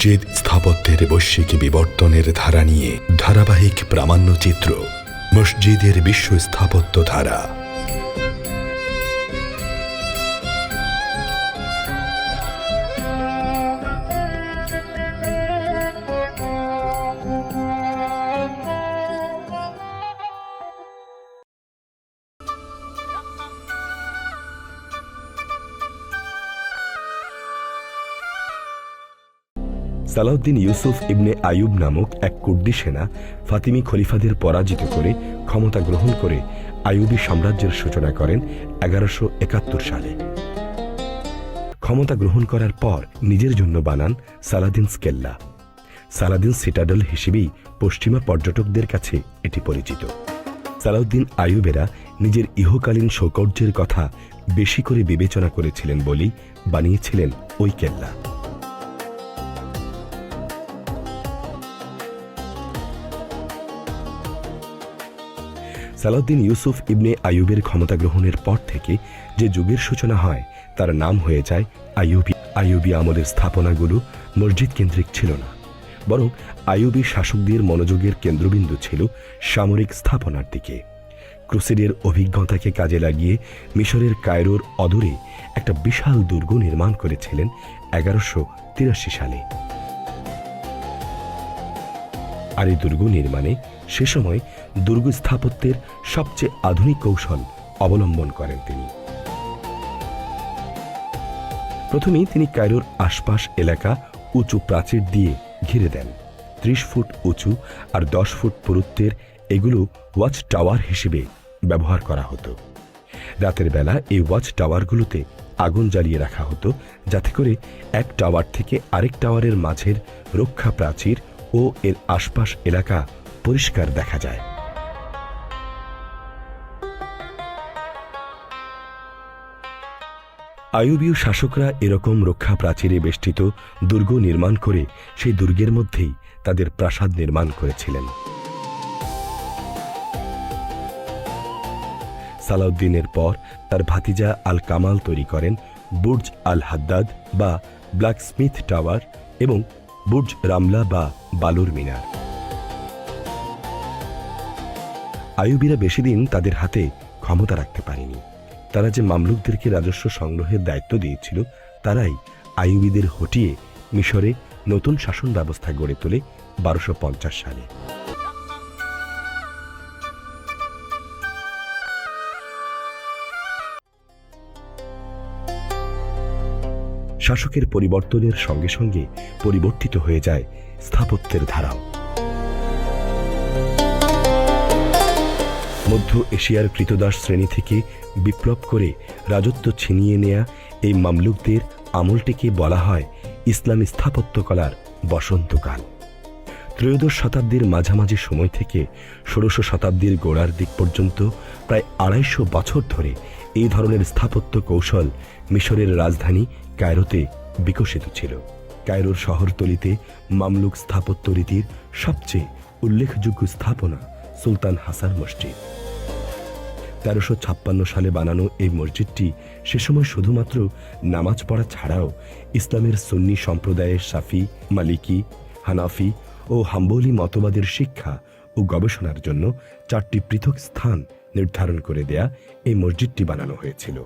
মসজিদ স্থাপত্যের বৈশ্বিক বিবর্তনের ধারা নিয়ে ধারাবাহিক প্রামাণ্যচিত্র মসজিদের বিশ্ব স্থাপত্য ধারা। সালাউদ্দিন ইউসুফ ইবনে আইয়ুব নামক এক কুর্দি সেনা ফাতিমি খলিফাদের পরাজিত করে ক্ষমতা গ্রহণ করে আইয়ুবী সাম্রাজ্যের সূচনা করেন 1171 সালে। ক্ষমতা গ্রহণ করার পর নিজের জন্য বানান সালাদিনস কেল্লা। সালাদিন সিটাডেল হিসেবেই পশ্চিমা পর্যটকদের কাছে এটি পরিচিত। সালাউদ্দিন আইয়ুবেরা নিজের ইহকালীন সৌকর্যের কথা বেশি করে বিবেচনা করেছিলেন বলেই বানিয়েছিলেন ওই কেল্লা। সালাউদ্দিন ইউসুফ ইবনে আইয়ুবের ক্ষমতা গ্রহণের পর থেকে যে যুগের সূচনা হয় তার নাম হয়ে যায় আইয়ুবী। আইয়ুবী আমলের স্থাপনাগুলো মসজিদ কেন্দ্রিক ছিল না, বরং আইয়ুবী শাসকদের মনোযোগের কেন্দ্রবিন্দু ছিল সামরিক স্থাপনার দিকে। ক্রুসেডের অভিজ্ঞতাকে কাজে লাগিয়ে মিশরের কায়রোর অদূরে একটা বিশাল দুর্গ নির্মাণ করেছিলেন 1183 সালে। আর এই দুর্গ নির্মাণে সে সময় দুর্গ স্থাপত্যের সবচেয়ে আধুনিক কৌশল অবলম্বন করেন তিনি। প্রথমেই তিনি কায়রোর আশপাশ এলাকা উঁচু প্রাচীর দিয়ে ঘিরে দেন। 30 ফুট উঁচু আর 10 ফুট পুরুত্বের এগুলো ওয়াচ টাওয়ার হিসেবে ব্যবহার করা হতো। রাতের বেলা এই ওয়াচ টাওয়ারগুলোতে আগুন জ্বালিয়ে রাখা হতো, যাতে করে এক টাওয়ার থেকে আরেক টাওয়ারের মাঝের রক্ষা প্রাচীর ও এর আশপাশ এলাকা পরিষ্কার দেখা যায়। আইয়ুবীয় শাসকরা এরকম রক্ষা প্রাচীরে বেষ্টিত দুর্গ নির্মাণ করে সেই দুর্গের মধ্যেই তাদের প্রাসাদ নির্মাণ করেছিলেন। সালাউদ্দিনের পর তার ভাতিজা আল কামাল তৈরি করেন বুর্জ আল হাদ্দাদ বা ব্ল্যাক স্মিথ টাওয়ার এবং বুর্জ রামলা বা বালুর মিনার। আইয়ুবীরা বেশি দিন তাদের হাতে ক্ষমতা রাখতে পারেনি। তারা যে মামলুকদেরকে রাজস্ব সংগ্রহের দায়িত্ব দিয়েছিল, তারাই আইয়ুবীদের হটিয়ে মিশরে নতুন শাসন ব্যবস্থা গড়ে তোলে 1250 সালে। শাসকের পরিবর্তনের সঙ্গে সঙ্গে পরিবর্তিত হয়ে যায় স্থাপত্যের ধারাও। মধ্য এশিয়ার কৃতদাস শ্রেণী থেকে বিপ্লব করে রাজত্ব ছিনিয়ে নেয়া এই মামলুকদের আমলটিকে বলা হয় ইসলামী স্থাপত্যকলার বসন্তকাল। ত্রয়োদশ শতাব্দীর মাঝামাঝি সময় থেকে 16শো শতাব্দীর গোড়ার দিক পর্যন্ত প্রায় 250 বছর ধরে এই ধরনের স্থাপত্য কৌশল মিশরের রাজধানী কায়রোতে বিকশিত ছিল। কায়রোর শহরতলিতে মামলুক স্থাপত্য রীতির সবচেয়ে উল্লেখযোগ্য স্থাপনা সুলতান হাসান মসজিদ। 1356 সালে বানানো এই মসজিদটি সে সময় শুধুমাত্র নামাজ পড়া ছাড়াও ইসলামের সুন্নি সম্প্রদায়ের শাফি, মালিকি, হানাফি ও হাম্বলি মতবাদের শিক্ষা ও গবেষণার জন্য 4টি পৃথক স্থান নির্ধারণ করে দেয়া এই মসজিদটি বানানো হয়েছিল।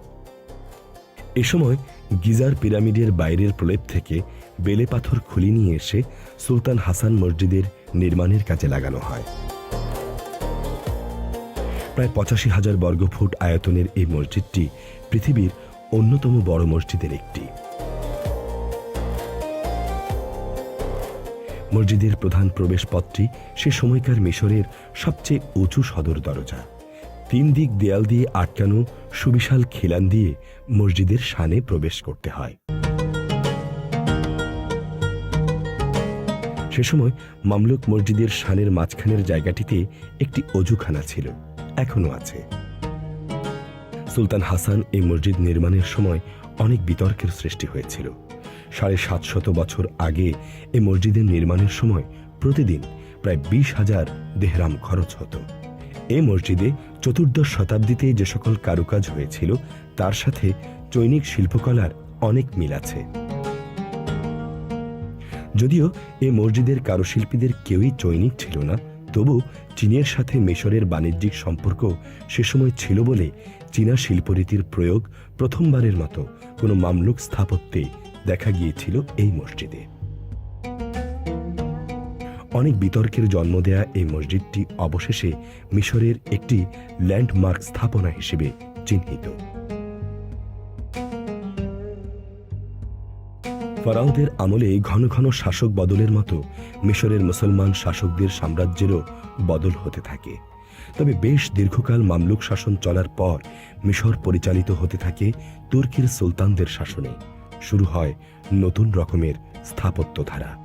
এ সময় গিজার পিরামিডের বাইরের প্রলেপ থেকে বেলে পাথর খুলি নিয়ে এসে সুলতান হাসান মসজিদের নির্মাণের কাজে লাগানো হয়। প্রায় 85,000 বর্গফুট আয়তনের এই মসজিদটি পৃথিবীর অন্যতম বড় মসজিদের একটি। মসজিদের প্রধান প্রবেশপথটি সে সময়কার মিশরের সবচেয়ে উঁচু সদর দরজা। 3 দিক দেয়াল দিয়ে আটকানো সুবিশাল খিলান দিয়ে মসজিদের শানে প্রবেশ করতে হয়। সে সময় মামলুক মসজিদের শানের মাঝখানের জায়গাটিতে একটি অজুখানা ছিল, এখনো আছে। সুলতান হাসান এই মসজিদ নির্মাণের সময় অনেক বিতর্কের সৃষ্টি হয়েছিল। 750 বছর আগে এই মসজিদের নির্মাণের সময় প্রতিদিন প্রায় 20,000 দেহরাম খরচ হতো। এই মসজিদে 14দশ শতাব্দীতে যে সকল কারুকাজ হয়েছিল তার সাথে চৈনিক শিল্পকলার অনেক মিল আছে। যদিও এই মসজিদের কারুশিল্পীদের কেউই চৈনিক ছিল না, তবু চীনের সাথে মিশরের বাণিজ্যিক সম্পর্ক সে সময় ছিল বলে চীনা শিল্পরীতির প্রয়োগ প্রথমবারের মতো কোনো মামলুক স্থাপত্যে দেখা গিয়েছিল এই মসজিদে। অনেক বিতর্কের জন্ম দেয়া এই মসজিদটি অবশেষে মিশরের একটি ল্যান্ডমার্ক স্থাপনা হিসেবে চিহ্নিত। ফারাওদের আমলে ঘন ঘন শাসক বদলের মতো মিশরের মুসলমান শাসকদের সাম্রাজ্যেরও বদল হতে থাকে। তবে বেশ দীর্ঘকাল মামলুক শাসন চলার পর মিশর পরিচালিত হতে থাকে তুর্কির সুলতানদের শাসনে। শুরু হয় নতুন রকমের স্থাপত্য ধারা।